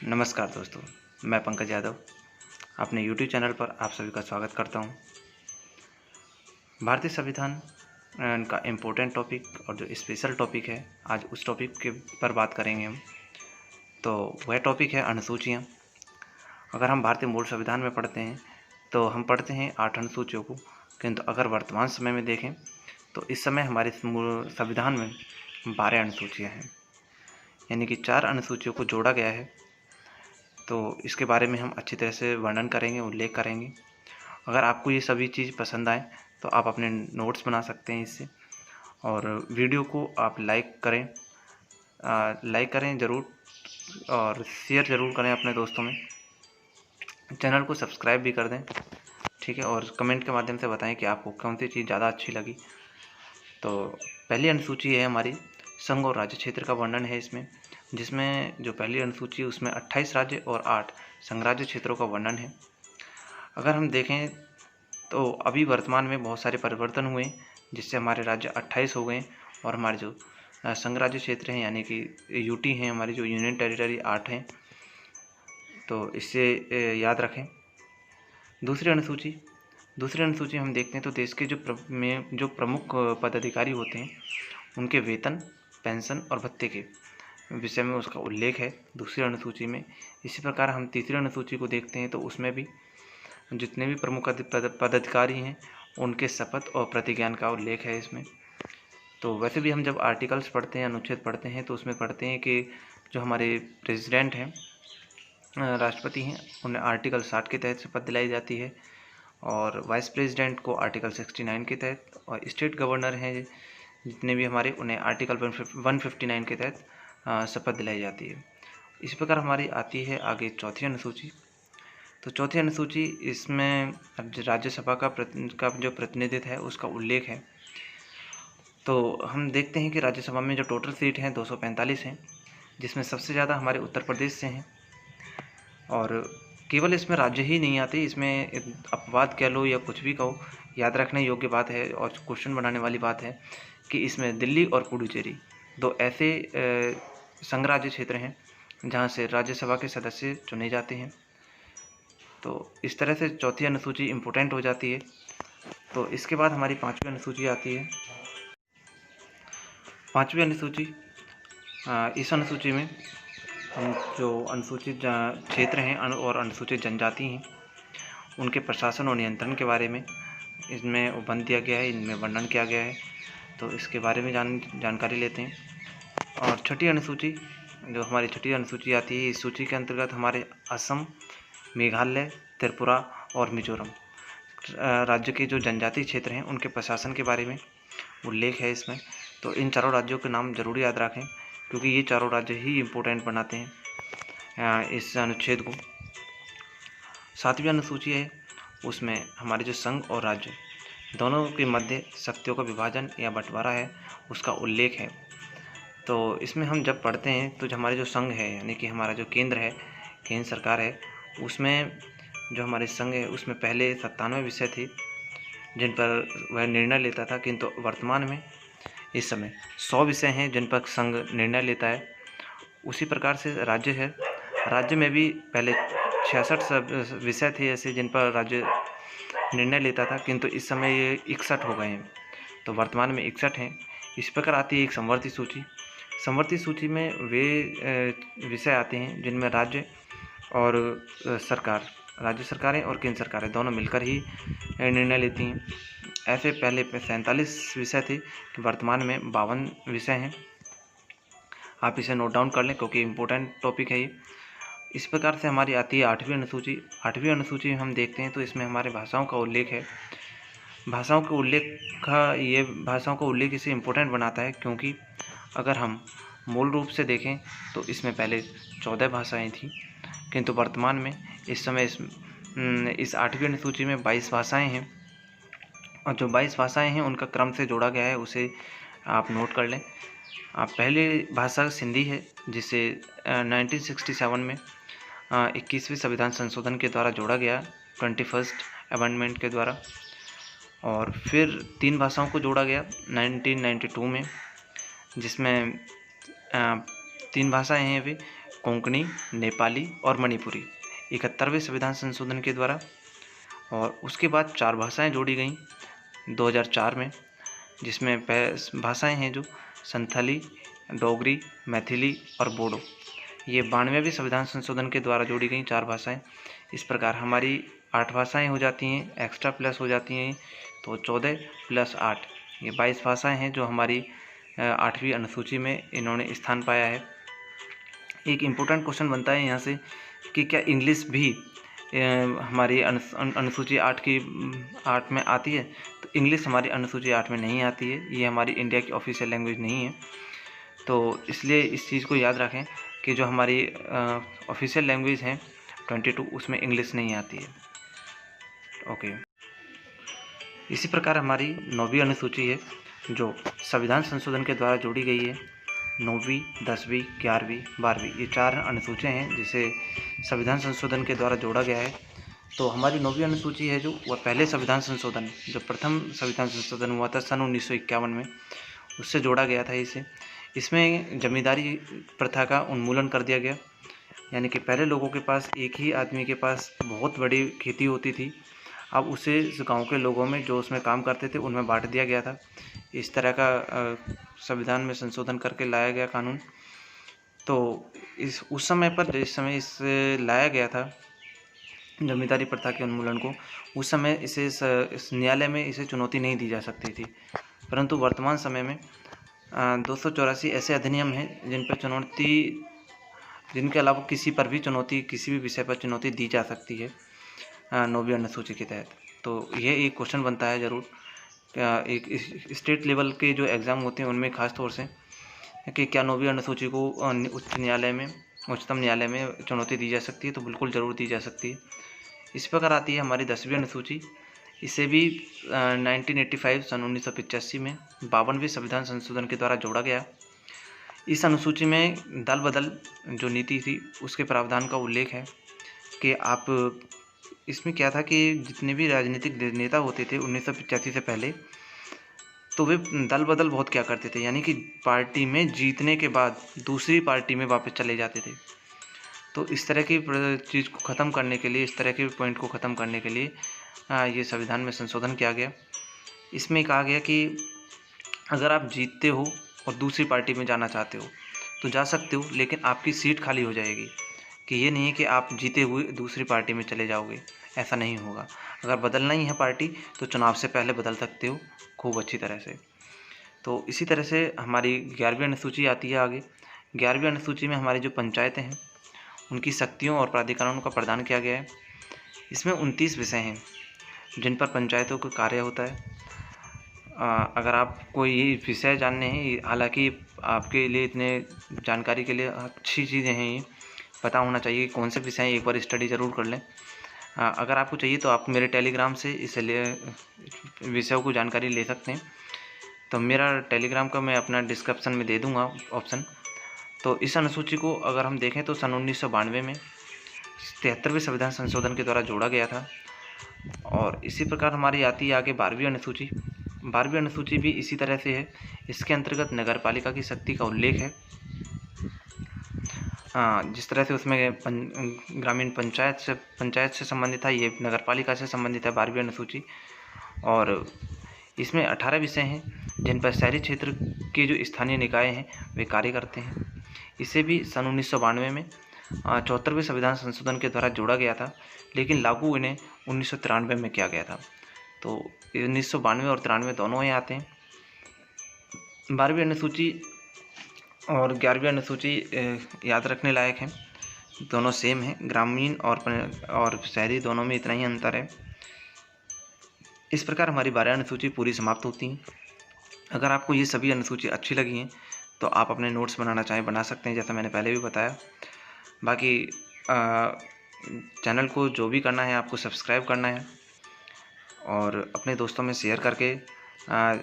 नमस्कार दोस्तों, मैं पंकज यादव अपने YouTube चैनल पर आप सभी का स्वागत करता हूं। भारतीय संविधान का इम्पोर्टेंट टॉपिक और जो स्पेशल टॉपिक है, आज उस टॉपिक के पर बात करेंगे हम। तो वह टॉपिक है अनुसूचियां। अगर हम भारतीय मूल संविधान में पढ़ते हैं तो हम पढ़ते हैं 8 अनुसूचियों को, किंतु अगर वर्तमान समय में देखें तो इस समय हमारे मूल संविधान में 12 अनुसूचियाँ हैं, यानी कि 4 अनुसूचियों को जोड़ा गया है। तो इसके बारे में हम अच्छी तरह से वर्णन करेंगे, उल्लेख करेंगे। अगर आपको ये सभी चीज़ पसंद आए तो आप अपने नोट्स बना सकते हैं इससे, और वीडियो को आप लाइक करें ज़रूर, और शेयर ज़रूर करें अपने दोस्तों में। चैनल को सब्सक्राइब भी कर दें, ठीक है, और कमेंट के माध्यम से बताएं कि आपको कौन सी चीज़ ज़्यादा अच्छी लगी। तो पहली अनुसूची है हमारी संघ और राज्य क्षेत्र का वर्णन है इसमें, जिसमें जो पहली अनुसूची है उसमें 28 राज्य और 8 संघ राज्य क्षेत्रों का वर्णन है। अगर हम देखें तो अभी वर्तमान में बहुत सारे परिवर्तन हुए, जिससे हमारे राज्य 28 हो गए और हमारे जो संघ राज्य क्षेत्र हैं यानी कि यूटी हैं, हमारी जो यूनियन टेरिटरी 8 हैं। तो इससे याद रखें। दूसरी अनुसूची हम देखते हैं तो देश के जो प्रमुख पदाधिकारी होते हैं उनके वेतन, पेंशन और भत्ते के विषय में उसका उल्लेख है दूसरी अनुसूची में। इसी प्रकार हम तीसरी अनुसूची को देखते हैं तो उसमें भी जितने भी प्रमुख पदाधिकारी हैं उनके शपथ और प्रतिज्ञान का उल्लेख है इसमें। तो वैसे भी हम जब आर्टिकल्स पढ़ते हैं, अनुच्छेद पढ़ते हैं, तो उसमें पढ़ते हैं कि जो हमारे प्रेसिडेंट हैं, राष्ट्रपति हैं, उन्हें आर्टिकल 60 के तहत शपथ दिलाई जाती है, और वाइस प्रेसिडेंट को आर्टिकल 69 के तहत, और स्टेट गवर्नर हैं जितने भी हमारे, उन्हें आर्टिकल 159 के तहत शपथ दिलाई जाती है। इस प्रकार हमारी आती है आगे चौथी अनुसूची। तो चौथी अनुसूची, इसमें राज्यसभा का जो प्रतिनिधित्व है उसका उल्लेख है। तो हम देखते हैं कि राज्यसभा में जो टोटल सीट हैं 245 हैं, जिसमें सबसे ज़्यादा हमारे उत्तर प्रदेश से हैं। और केवल इसमें राज्य ही नहीं आते, इसमें अपवाद कह लो या कुछ भी कहो, याद रखने योग्य बात है और क्वेश्चन बनाने वाली बात है कि इसमें दिल्ली और पुडुचेरी 2 ऐसे संघ राज्य क्षेत्र हैं जहाँ से राज्यसभा के सदस्य चुने जाते हैं। तो इस तरह से चौथी अनुसूची इम्पोर्टेंट हो जाती है। तो इसके बाद हमारी पाँचवीं अनुसूची आती है। पाँचवीं अनुसूची, इस अनुसूची में हम जो अनुसूचित क्षेत्र हैं और अनुसूचित जनजाति हैं उनके प्रशासन और नियंत्रण के बारे में इसमें उपबंध दिया गया है, इनमें वर्णन किया गया है। तो इसके बारे में जानकारी लेते हैं। और छठी अनुसूची, जो हमारी छठी अनुसूची आती है, इस सूची के अंतर्गत हमारे असम, मेघालय, त्रिपुरा और मिजोरम राज्य के जो जनजातीय क्षेत्र हैं उनके प्रशासन के बारे में उल्लेख है इसमें। तो इन चारों राज्यों के नाम जरूर याद रखें, क्योंकि ये चारों राज्य ही इम्पोर्टेंट बनाते हैं इस अनुच्छेद को। सातवीं अनुसूची है, उसमें हमारे जो संघ और राज्य दोनों के मध्य शक्तियों का विभाजन या बंटवारा है उसका उल्लेख है। तो इसमें हम जब पढ़ते हैं तो जो हमारे जो संघ है यानी कि हमारा जो केंद्र है, केंद्र सरकार है, उसमें जो हमारे संघ है उसमें पहले 97 विषय थे जिन पर वह निर्णय लेता था, किंतु वर्तमान में इस समय 100 विषय हैं जिन पर संघ निर्णय लेता है। उसी प्रकार से राज्य है, राज्य में भी पहले 66 विषय थे ऐसे जिन पर राज्य निर्णय लेता था, किंतु इस समय ये 61 हो गए हैं। तो वर्तमान में 61 हैं। इस प्रकार आती है एक समवर्ती सूची। समवर्ती सूची में वे विषय आते हैं जिनमें राज्य और राज्य सरकारें और केंद्र सरकारें दोनों मिलकर ही निर्णय लेती हैं। ऐसे पहले 47 विषय थे, वर्तमान में 52 विषय हैं। आप इसे नोट डाउन कर लें क्योंकि इम्पोर्टेंट टॉपिक है ये। इस प्रकार से हमारी आती है आठवीं अनुसूची। आठवीं अनुसूची हम देखते हैं तो इसमें हमारे भाषाओं का उल्लेख है। भाषाओं का उल्लेख इसे इम्पोर्टेंट बनाता है, क्योंकि अगर हम मूल रूप से देखें तो इसमें पहले 14 भाषाएं थीं, किंतु वर्तमान में इस समय इस आठवीं अनुसूची में 22 भाषाएं हैं, और जो 22 भाषाएं हैं उनका क्रम से जोड़ा गया है, उसे आप नोट कर लें। पहली भाषा सिंधी है, जिसे 1967 में 21वें संविधान संशोधन के द्वारा जोड़ा गया, 21st अमेंडमेंट के द्वारा। और फिर 3 भाषाओं को जोड़ा गया 1992 में, जिसमें 3 भाषाएं हैं वे कोंकणी, नेपाली और मणिपुरी 71वें संविधान संशोधन के द्वारा। और उसके बाद 4 भाषाएं जोड़ी गईं 2004 में, जिसमें भाषाएं हैं जो संथाली, डोगरी, मैथिली और बोडो। ये 92वें संविधान संशोधन के द्वारा जोड़ी गई 4 भाषाएं। इस प्रकार हमारी 8 भाषाएं हो जाती हैं, एक्स्ट्रा प्लस हो जाती हैं, तो 14 + 8 ये 22 भाषाएं हैं जो हमारी 8वीं अनुसूची में इन्होंने स्थान पाया है। एक इम्पोर्टेंट क्वेश्चन बनता है यहाँ से कि क्या इंग्लिश भी हमारी अनुसूची 8 में आती है? तो इंग्लिश हमारी अनुसूची 8 में नहीं आती है, ये हमारी इंडिया की ऑफिशियल लैंग्वेज नहीं है। तो इसलिए इस चीज़ को याद रखें कि जो हमारी ऑफिशियल लैंग्वेज हैं 22 उसमें इंग्लिश नहीं आती है। ओके, इसी प्रकार हमारी 9वीं अनुसूची है जो संविधान संशोधन के द्वारा जोड़ी गई है। 9वीं, 10वीं, 11वीं, 12वीं ये 4 अनुसूचियाँ हैं जिसे संविधान संशोधन के द्वारा जोड़ा गया है। तो हमारी 9वीं अनुसूची है जो वह पहले संविधान संशोधन, जो प्रथम संविधान संशोधन हुआ था सन 1951 में, उससे जोड़ा गया था इसे। इसमें जमींदारी प्रथा का उन्मूलन कर दिया गया, यानी कि पहले लोगों के पास एक ही आदमी के पास बहुत बड़ी खेती होती थी, अब उसे गांव के लोगों में जो उसमें काम करते थे उनमें बांट दिया गया था। इस तरह का संविधान में संशोधन करके लाया गया कानून। तो उस समय पर जिस समय इसे लाया गया था जमींदारी प्रथा के उन्मूलन को, उस समय इसे इस न्यायालय में इसे चुनौती नहीं दी जा सकती थी, परंतु वर्तमान समय में 284 ऐसे अधिनियम हैं जिनके अलावा किसी पर भी चुनौती, किसी भी विषय पर चुनौती दी जा सकती है 9वीं अनुसूची के तहत। तो ये एक क्वेश्चन बनता है ज़रूर, एक स्टेट लेवल के जो एग्ज़ाम होते हैं उनमें ख़ास तौर से, कि क्या 9वीं अनुसूची को उच्चतम न्यायालय में चुनौती दी जा सकती है? तो बिल्कुल ज़रूर दी जा सकती है। इस प्रकार आती है हमारी 10वीं अनुसूची। इसे भी 1985 सन 1985 में 52वें संविधान संशोधन के द्वारा जोड़ा गया। इस अनुसूची में दल बदल जो नीति थी उसके प्रावधान का उल्लेख है कि आप इसमें क्या था कि जितने भी राजनीतिक नेता होते थे 1985 से पहले, तो वे दल बदल बहुत क्या करते थे, यानी कि पार्टी में जीतने के बाद दूसरी पार्टी में वापस चले जाते थे। तो इस तरह की चीज़ को ख़त्म करने के लिए, इस तरह के पॉइंट को ख़त्म करने के लिए ये संविधान में संशोधन किया गया। इसमें कहा गया कि अगर आप जीतते हो और दूसरी पार्टी में जाना चाहते हो तो जा सकते हो, लेकिन आपकी सीट खाली हो जाएगी, कि ये नहीं है कि आप जीते हुए दूसरी पार्टी में चले जाओगे, ऐसा नहीं होगा। अगर बदलना ही है पार्टी तो चुनाव से पहले बदल सकते हो खूब अच्छी तरह से। तो इसी तरह से हमारी 11वीं अनुसूची आती है आगे। 11वीं अनुसूची में हमारी जो पंचायतें हैं उनकी शक्तियों और प्राधिकरणों का प्रदान किया गया है। इसमें 29 विषय हैं जिन पर पंचायतों का कार्य होता है। अगर आपको ये विषय जानने हैं, हालांकि आपके लिए इतने जानकारी के लिए अच्छी चीज़ें हैं, ये पता होना चाहिए कौन से विषय हैं, एक बार स्टडी ज़रूर कर लें। अगर आपको चाहिए तो आप मेरे टेलीग्राम से इस विषयों को जानकारी ले सकते हैं। तो मेरा टेलीग्राम का मैं अपना डिस्क्रिप्शन में दे दूँगा ऑप्शन। तो इस अनुसूची को अगर हम देखें तो सन 1992 में 73वें संविधान संशोधन के द्वारा जोड़ा गया था। और इसी प्रकार हमारी आती है आगे 12वीं अनुसूची। 12वीं अनुसूची भी इसी तरह से है। इसके अंतर्गत नगरपालिका की शक्ति का उल्लेख है। जिस तरह से उसमें ग्रामीण पंचायत से संबंधित है, ये नगरपालिका से संबंधित है 12वीं अनुसूची। और इसमें 18 विषय हैं जिन पर शहरी क्षेत्र के जो स्थानीय निकाय हैं वे कार्य करते हैं। इसे भी सन 1992 में 74वें संविधान संशोधन के द्वारा जोड़ा गया था, लेकिन लागू इन्हें 1993 में किया गया था। तो 1992 और 93 दोनों ही आते हैं। 12वीं अनुसूची और 11वीं अनुसूची याद रखने लायक हैं, दोनों सेम हैं। ग्रामीण और शहरी दोनों में इतना ही अंतर है। इस प्रकार हमारी 12 अनुसूची पूरी समाप्त होती हैं। अगर आपको ये सभी अनुसूची अच्छी लगी हैं तो आप अपने नोट्स बनाना चाहें बना सकते हैं, जैसा मैंने पहले भी बताया। बाकी चैनल को जो भी करना है आपको सब्सक्राइब करना है और अपने दोस्तों में शेयर करके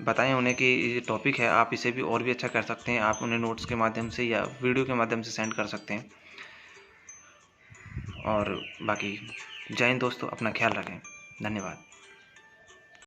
बताएं उन्हें कि ये टॉपिक है, आप इसे भी और भी अच्छा कर सकते हैं। आप उन्हें नोट्स के माध्यम से या वीडियो के माध्यम से सेंड कर सकते हैं। और बाकी जय हिंद दोस्तों, अपना ख्याल रखें। धन्यवाद।